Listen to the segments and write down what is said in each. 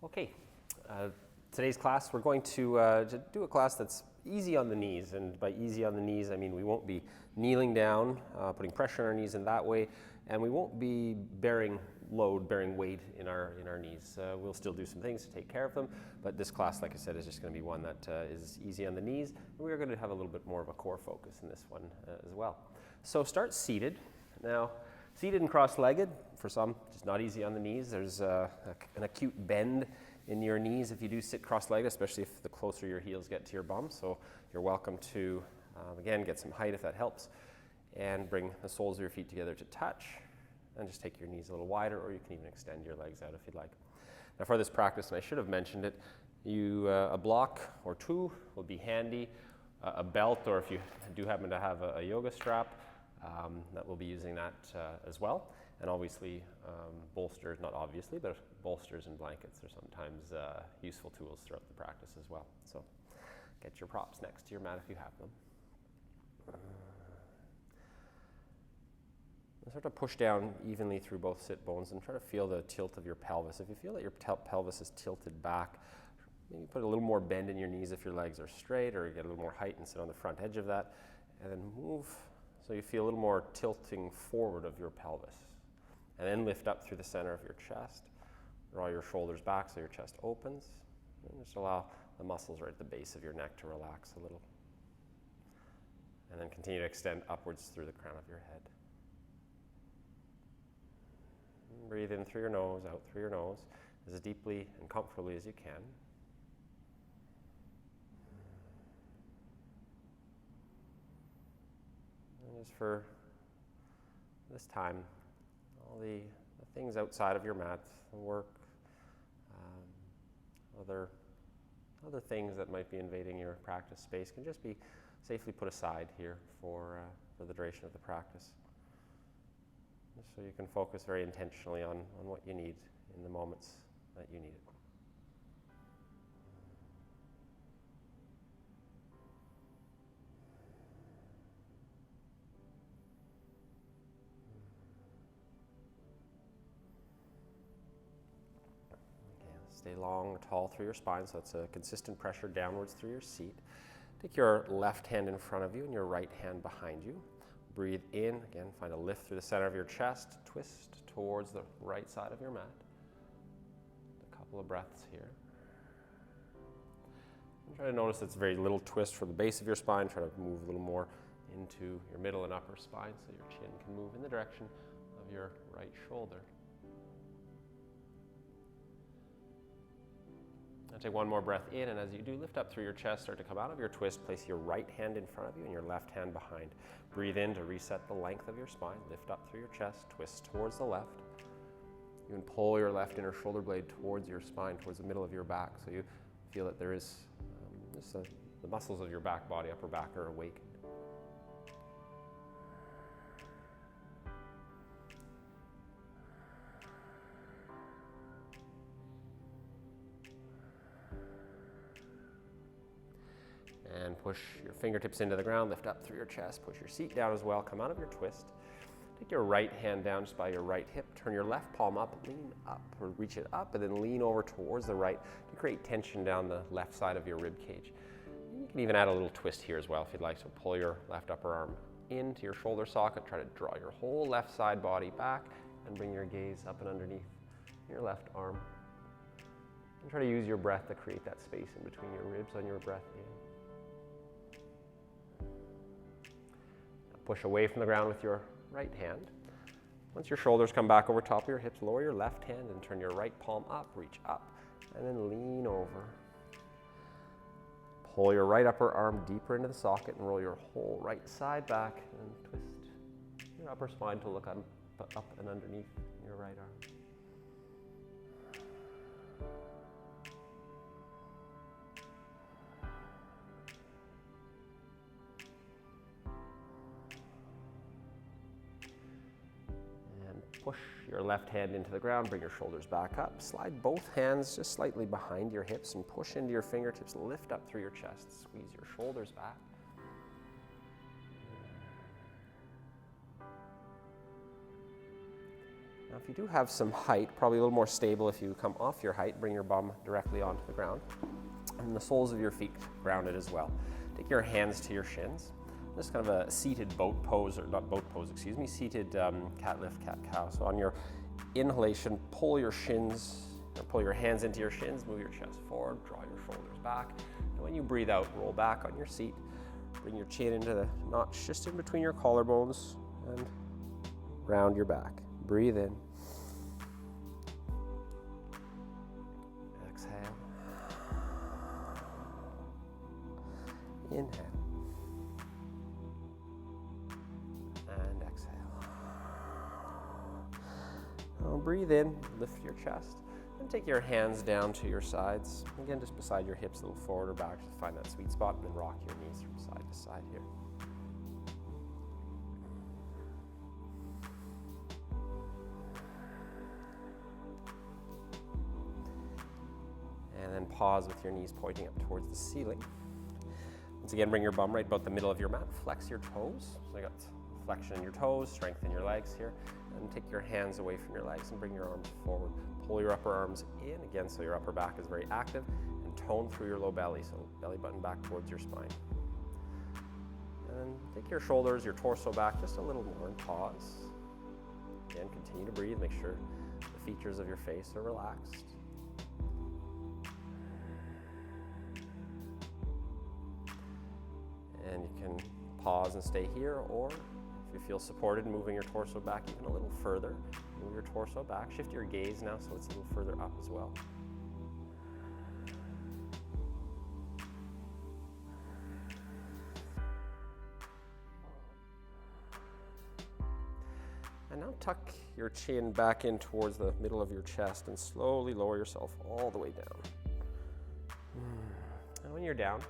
Okay, today's class we're going to do a class that's easy on the knees, and by easy on the knees I mean we won't be kneeling down, putting pressure on our knees in that way, and we won't be bearing weight in our knees. We'll still do some things to take care of them, but this class, like I said, is just going to be one that is easy on the knees, and we're going to have a little bit more of a core focus in this one as well. So start seated. Now, seated and cross-legged, for some, just not easy on the knees. There's an acute bend in your knees if you do sit cross-legged, especially if the closer your heels get to your bum. So you're welcome to, again, get some height if that helps, and bring the soles of your feet together to touch, and just take your knees a little wider, or you can even extend your legs out if you'd like. Now for this practice, and I should have mentioned it, a block or two will be handy, a belt, or if you do happen to have a yoga strap, that we'll be using that as well. And obviously bolsters, not obviously, but bolsters and blankets are sometimes useful tools throughout the practice as well. So get your props next to your mat if you have them. Start to push down evenly through both sit bones and try to feel the tilt of your pelvis. If you feel that your pelvis is tilted back, maybe put a little more bend in your knees if your legs are straight, or get a little more height and sit on the front edge of that, and then move so you feel a little more tilting forward of your pelvis. And then lift up through the center of your chest. Draw your shoulders back so your chest opens. And just allow the muscles right at the base of your neck to relax a little. And then continue to extend upwards through the crown of your head. And breathe in through your nose, out through your nose, as deeply and comfortably as you can. And just for this time, all the things outside of your mat, the work, other things that might be invading your practice space can just be safely put aside here for the duration of the practice. Just so you can focus very intentionally on what you need in the moments that you need it. Stay long, tall through your spine, so it's a consistent pressure downwards through your seat. Take your left hand in front of you and your right hand behind you. Breathe in, again, find a lift through the center of your chest, twist towards the right side of your mat. A couple of breaths here. And try to notice it's very little twist for the base of your spine. Try to move a little more into your middle and upper spine so your chin can move in the direction of your right shoulder. Now take one more breath in, and as you do, lift up through your chest, start to come out of your twist, place your right hand in front of you and your left hand behind. Breathe in to reset the length of your spine, lift up through your chest, twist towards the left. You can pull your left inner shoulder blade towards your spine, towards the middle of your back, so you feel that there is the muscles of your back body, upper back, are awakened. And push your fingertips into the ground, lift up through your chest, push your seat down as well, come out of your twist. Take your right hand down just by your right hip, turn your left palm up, lean up, or reach it up, and then lean over towards the right to create tension down the left side of your rib cage. You can even add a little twist here as well if you'd like, so pull your left upper arm into your shoulder socket, try to draw your whole left side body back, and bring your gaze up and underneath your left arm. And try to use your breath to create that space in between your ribs on your breath in. Push away from the ground with your right hand. Once your shoulders come back over top of your hips, lower your left hand and turn your right palm up, reach up, and then lean over. Pull your right upper arm deeper into the socket and roll your whole right side back and twist your upper spine to look up and underneath your right arm. Push your left hand into the ground, bring your shoulders back up, slide both hands just slightly behind your hips and push into your fingertips, lift up through your chest, squeeze your shoulders back. Now, if you do have some height, probably a little more stable if you come off your height, bring your bum directly onto the ground, and the soles of your feet grounded as well. Take your hands to your shins. Just kind of a seated boat pose, or not boat pose, excuse me, seated cat lift, cat cow. So on your inhalation, pull your shins, or pull your hands into your shins, move your chest forward, draw your shoulders back. And when you breathe out, roll back on your seat. Bring your chin into the notch just in between your collarbones and round your back. Breathe in. Exhale. Inhale. And exhale. Now breathe in, lift your chest, and take your hands down to your sides. Again, just beside your hips, a little forward or back to find that sweet spot, and then rock your knees from side to side here. And then pause with your knees pointing up towards the ceiling. Once again, bring your bum right about the middle of your mat. Flex your toes. So you got flexion in your toes, strengthen your legs here. And take your hands away from your legs and bring your arms forward. Pull your upper arms in again so your upper back is very active, and tone through your low belly, so belly button back towards your spine. And then take your shoulders, your torso back just a little more and pause. Again, continue to breathe. Make sure the features of your face are relaxed. And you can pause and stay here, or if you feel supported, moving your torso back even a little further. Move your torso back. Shift your gaze now so it's a little further up as well. And now tuck your chin back in towards the middle of your chest and slowly lower yourself all the way down. And when you're down,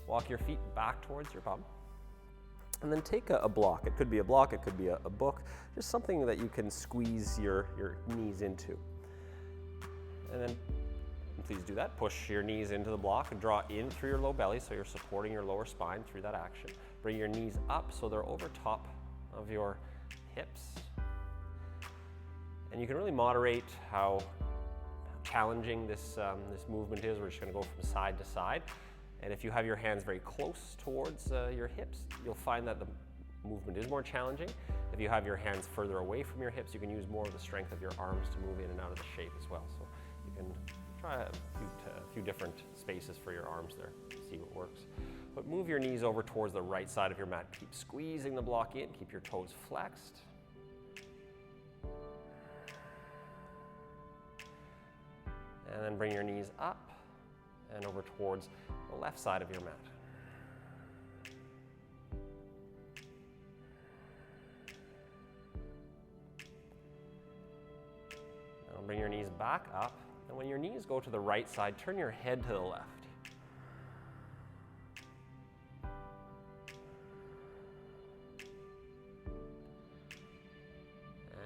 walk your feet back towards your bum. And then take a block. It could be a block, it could be a book, just something that you can squeeze your knees into. And then please do that. Push your knees into the block and draw in through your low belly so you're supporting your lower spine through that action. Bring your knees up so they're over top of your hips. And you can really moderate how challenging this movement is. We're just going to go from side to side. And if you have your hands very close towards your hips, you'll find that the movement is more challenging. If you have your hands further away from your hips, you can use more of the strength of your arms to move in and out of the shape as well. So you can try a few different spaces for your arms there to see what works. But move your knees over towards the right side of your mat. Keep squeezing the block in, keep your toes flexed. And then bring your knees up and over towards the left side of your mat. Now bring your knees back up, and when your knees go to the right side, turn your head to the left.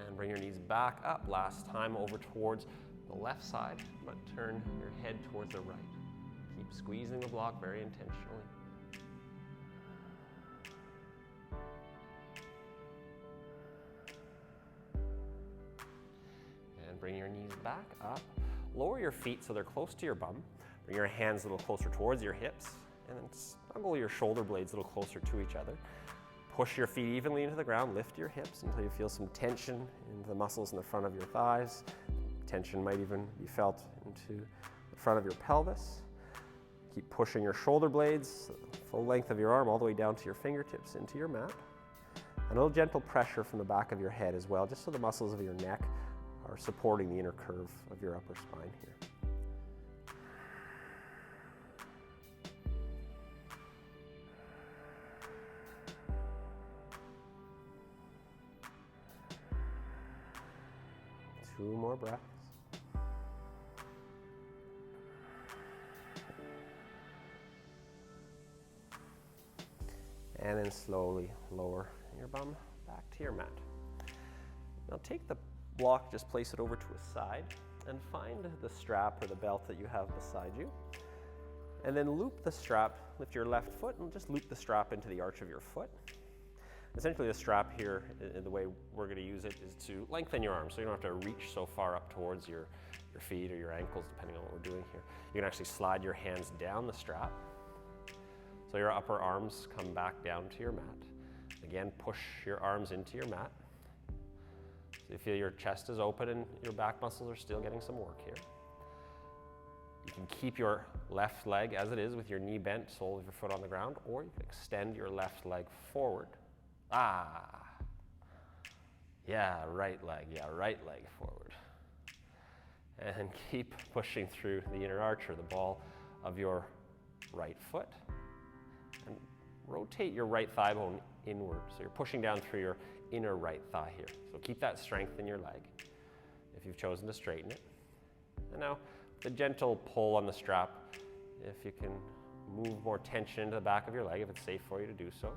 And bring your knees back up, last time over towards the left side, but turn your head towards the right. Keep squeezing the block very intentionally. And bring your knees back up. Lower your feet so they're close to your bum. Bring your hands a little closer towards your hips, and then snuggle your shoulder blades a little closer to each other. Push your feet evenly into the ground. Lift your hips until you feel some tension in the muscles in the front of your thighs. Tension might even be felt into the front of your pelvis. Keep pushing your shoulder blades, full length of your arm, all the way down to your fingertips into your mat. And a little gentle pressure from the back of your head as well, just so the muscles of your neck are supporting the inner curve of your upper spine here. Two more breaths. And then slowly lower your bum back to your mat. Now take the block, just place it over to a side, and find the strap or the belt that you have beside you. And then loop the strap, lift your left foot and just loop the strap into the arch of your foot. Essentially the strap here, the way we're going to use it is to lengthen your arms so you don't have to reach so far up towards your feet or your ankles, depending on what we're doing here. You can actually slide your hands down the strap so your upper arms come back down to your mat. Again, push your arms into your mat. So you feel your chest is open and your back muscles are still getting some work here. You can keep your left leg as it is with your knee bent, sole of your foot on the ground, or you can extend your left leg forward. Yeah, right leg forward. And keep pushing through the inner arch or the ball of your right foot. And rotate your right thigh bone inward. So you're pushing down through your inner right thigh here. So keep that strength in your leg if you've chosen to straighten it. And now, the gentle pull on the strap, if you can move more tension into the back of your leg, if it's safe for you to do so.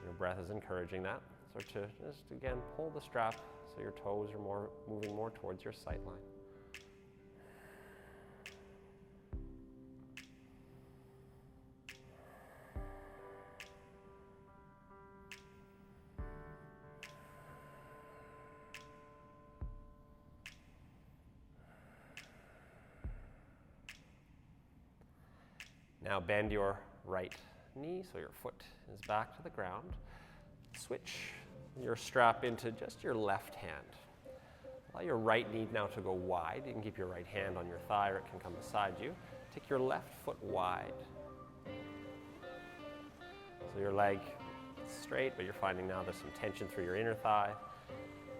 Your breath is encouraging that. So to just again pull the strap so your toes are moving more towards your sight line. Now bend your right knee so your foot is back to the ground. Switch your strap into just your left hand. Allow your right knee now to go wide. You can keep your right hand on your thigh or it can come beside you. Take your left foot wide. So your leg is straight, but you're finding now there's some tension through your inner thigh. You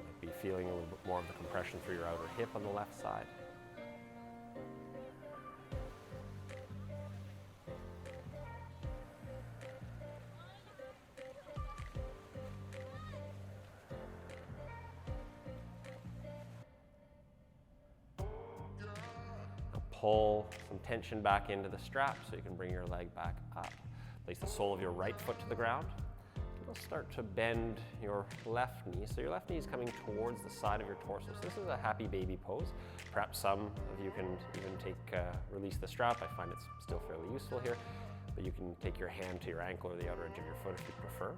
might be feeling a little bit more of the compression through your outer hip on the left side. Pull some tension back into the strap so you can bring your leg back up. Place the sole of your right foot to the ground. You'll start to bend your left knee. So your left knee is coming towards the side of your torso. So this is a happy baby pose. Perhaps some of you can even release the strap. I find it's still fairly useful here. But you can take your hand to your ankle or the outer edge of your foot if you prefer.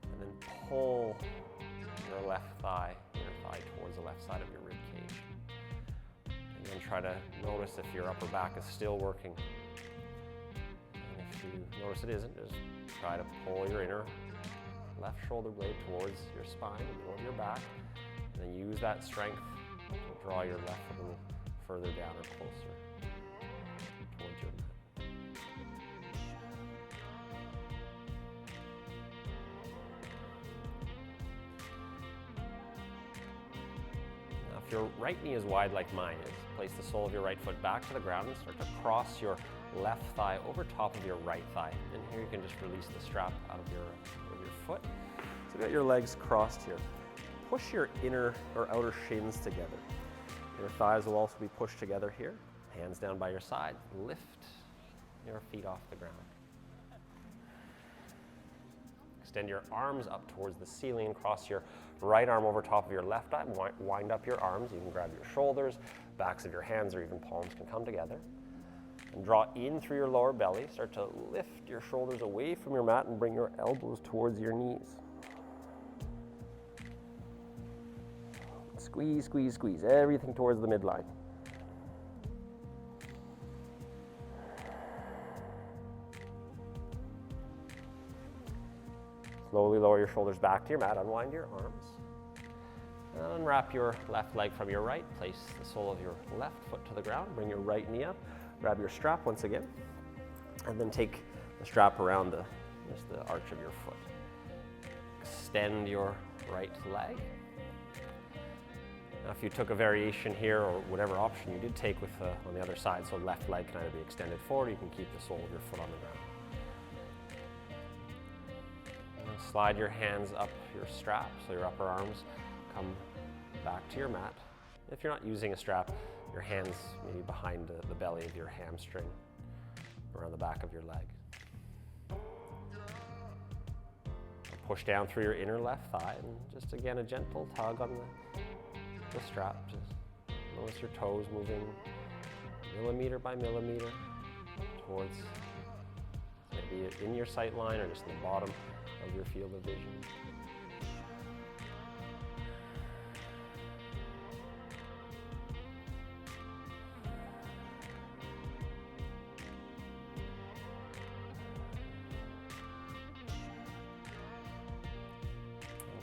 And then pull your left thigh, inner thigh towards the left side of your rib cage. And try to notice if your upper back is still working. And if you notice it isn't, just try to pull your inner left shoulder blade towards your spine and toward your back. And then use that strength to draw your left a little further down or closer towards your mat. If your right knee is wide like mine is, place the sole of your right foot back to the ground and start to cross your left thigh over top of your right thigh. And here you can just release the strap out of your foot. So you got your legs crossed here. Push your inner or outer shins together. Your thighs will also be pushed together here. Hands down by your side. Lift your feet off the ground. Extend your arms up towards the ceiling and cross your right arm over top of your left eye. Wind up your arms. You can grab your shoulders, backs of your hands, or even palms can come together. And draw in through your lower belly. Start to lift your shoulders away from your mat and bring your elbows towards your knees. Squeeze, squeeze, squeeze. Everything towards the midline. Slowly lower your shoulders back to your mat. Unwind your arms. And unwrap your left leg from your right. Place the sole of your left foot to the ground. Bring your right knee up. Grab your strap once again. And then take the strap around just the arch of your foot. Extend your right leg. Now if you took a variation here, or whatever option you did take with on the other side, so left leg can either be extended forward, you can keep the sole of your foot on the ground. Slide your hands up your strap so your upper arms come back to your mat. If you're not using a strap, your hands maybe behind the belly of your hamstring, around the back of your leg. Push down through your inner left thigh and just again a gentle tug on the strap. Just notice your toes moving millimeter by millimeter towards maybe be it in your sight line or just in the bottom of your field of vision.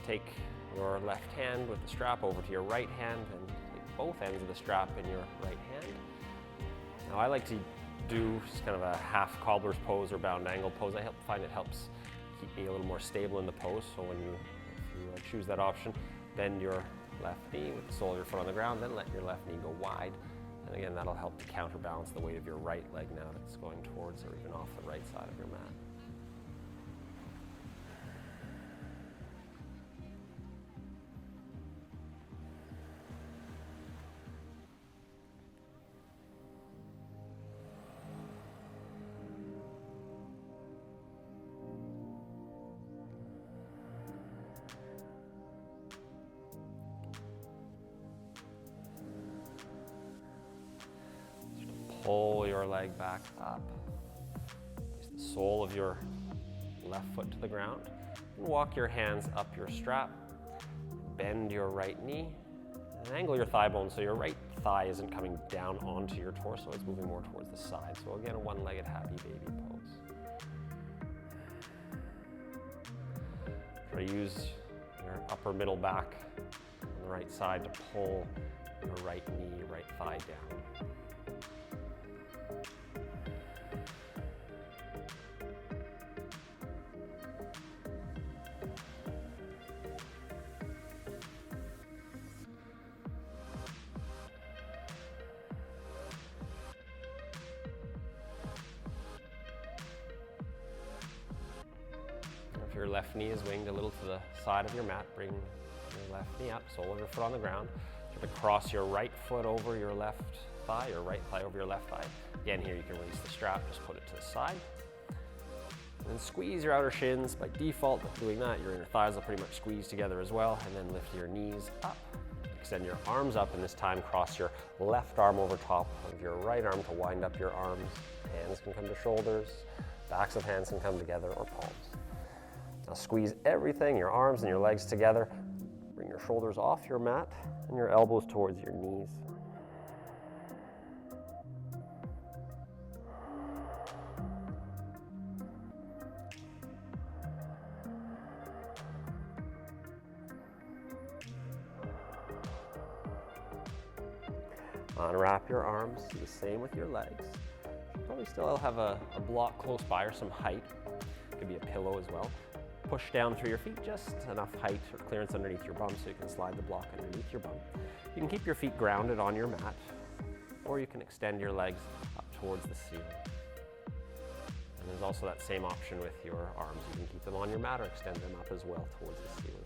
Take your left hand with the strap over to your right hand and take both ends of the strap in your right hand. Now I like to do just kind of a half cobbler's pose or bound angle pose. I find it helps keep me a little more stable in the pose. So if you choose that option, bend your left knee with the sole of your foot on the ground, then let your left knee go wide. And again, that'll help to counterbalance the weight of your right leg now that's going towards or even off the right side of your mat. Pull your leg back up. Place the sole of your left foot to the ground. And walk your hands up your strap. Bend your right knee. And angle your thigh bone so your right thigh isn't coming down onto your torso. It's moving more towards the side. So again, a one-legged happy baby pose. Try to use your upper middle back on the right side to pull your right knee, right thigh down. If your left knee is winged a little to the side of your mat, bring your left knee up, sole of your foot on the ground. Try to cross your right foot over your left thigh, or right thigh over your left thigh. Again, here you can release the strap, just put it to the side. And then squeeze your outer shins. By default, doing that, your inner thighs will pretty much squeeze together as well. And then lift your knees up. Extend your arms up, and this time cross your left arm over top of your right arm to wind up your arms. Hands can come to shoulders. Backs of hands can come together, or palms. Now squeeze everything, your arms and your legs together. Bring your shoulders off your mat and your elbows towards your knees. Unwrap your arms, do the same with your legs. Probably still have a block close by or some height. It could be a pillow as well. Push down through your feet, just enough height or clearance underneath your bum so you can slide the block underneath your bum. You can keep your feet grounded on your mat, or you can extend your legs up towards the ceiling. And there's also that same option with your arms. You can keep them on your mat or extend them up as well towards the ceiling.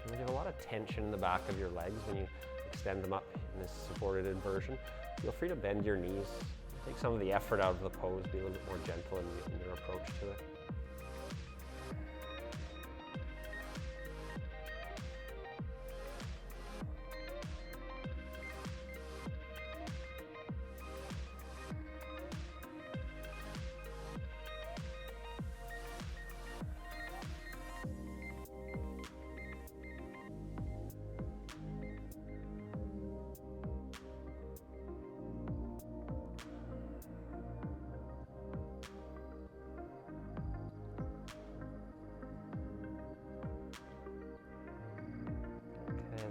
And you have a lot of tension in the back of your legs when you extend them up in this supported inversion. Feel free to bend your knees. Take some of the effort out of the pose, be a little bit more gentle in your approach to it.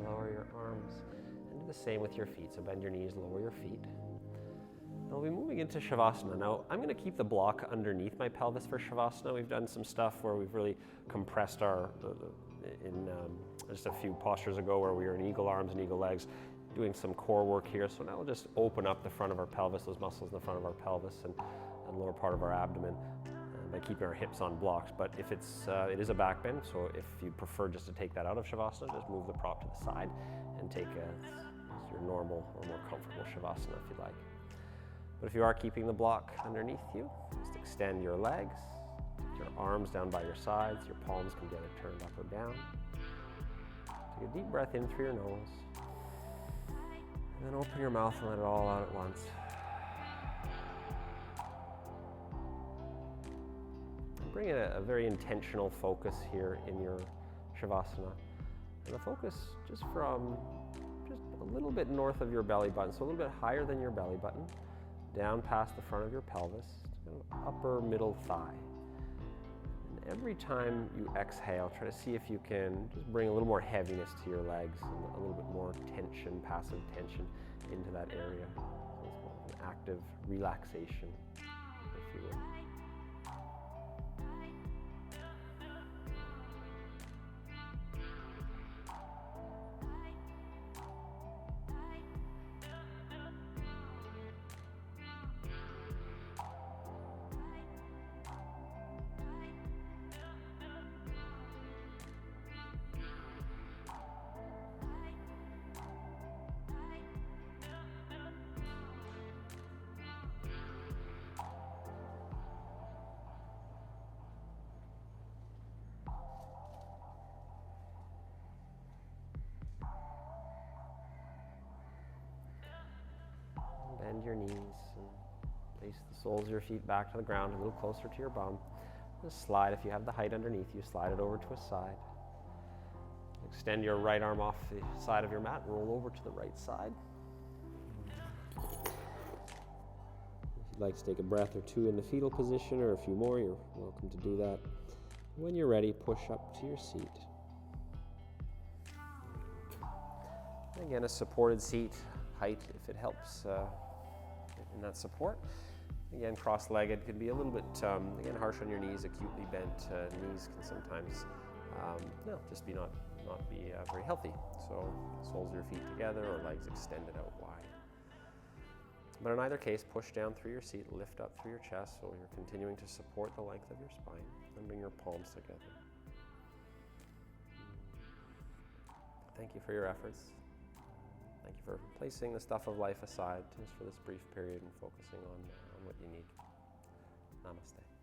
Lower your arms and do the same with your feet. So bend your knees, lower your feet. We'll be moving into Shavasana. Now I'm going to keep the block underneath my pelvis for Shavasana. We've done some stuff where we've really compressed just a few postures ago where we were in eagle arms and eagle legs, doing some core work here. So now we'll just open up the front of our pelvis, those muscles in the front of our pelvis and lower part of our abdomen, by keeping our hips on blocks. But if it is a back bend, so if you prefer just to take that out of Shavasana, just move the prop to the side and take your normal or more comfortable Shavasana if you'd like. But if you are keeping the block underneath you, just extend your legs, your arms down by your sides, your palms can get it turned up or down. Take a deep breath in through your nose, and then open your mouth and let it all out at once. bring in a very intentional focus here in your Shavasana. And the focus just from just a little bit north of your belly button, so a little bit higher than your belly button, down past the front of your pelvis, kind of upper middle thigh. And every time you exhale, try to see if you can just bring a little more heaviness to your legs, and a little bit more tension, passive tension into that area. So it's more of an active relaxation, if you will. Bend your knees and place the soles of your feet back to the ground, a little closer to your bum. Just slide, if you have the height underneath you, slide it over to a side. Extend your right arm off the side of your mat and roll over to the right side. If you'd like to take a breath or two in the fetal position, or a few more, you're welcome to do that. When you're ready, push up to your seat. Again, a supported seat height, if it helps in that support. Again, cross-legged can be a little bit, again, harsh on your knees. Acutely bent knees can sometimes just not be very healthy. So soles of your feet together or legs extended out wide. But in either case, push down through your seat, lift up through your chest so you're continuing to support the length of your spine, and bring your palms together. Thank you for your efforts. Thank you for placing the stuff of life aside just for this brief period and focusing on what you need. Namaste.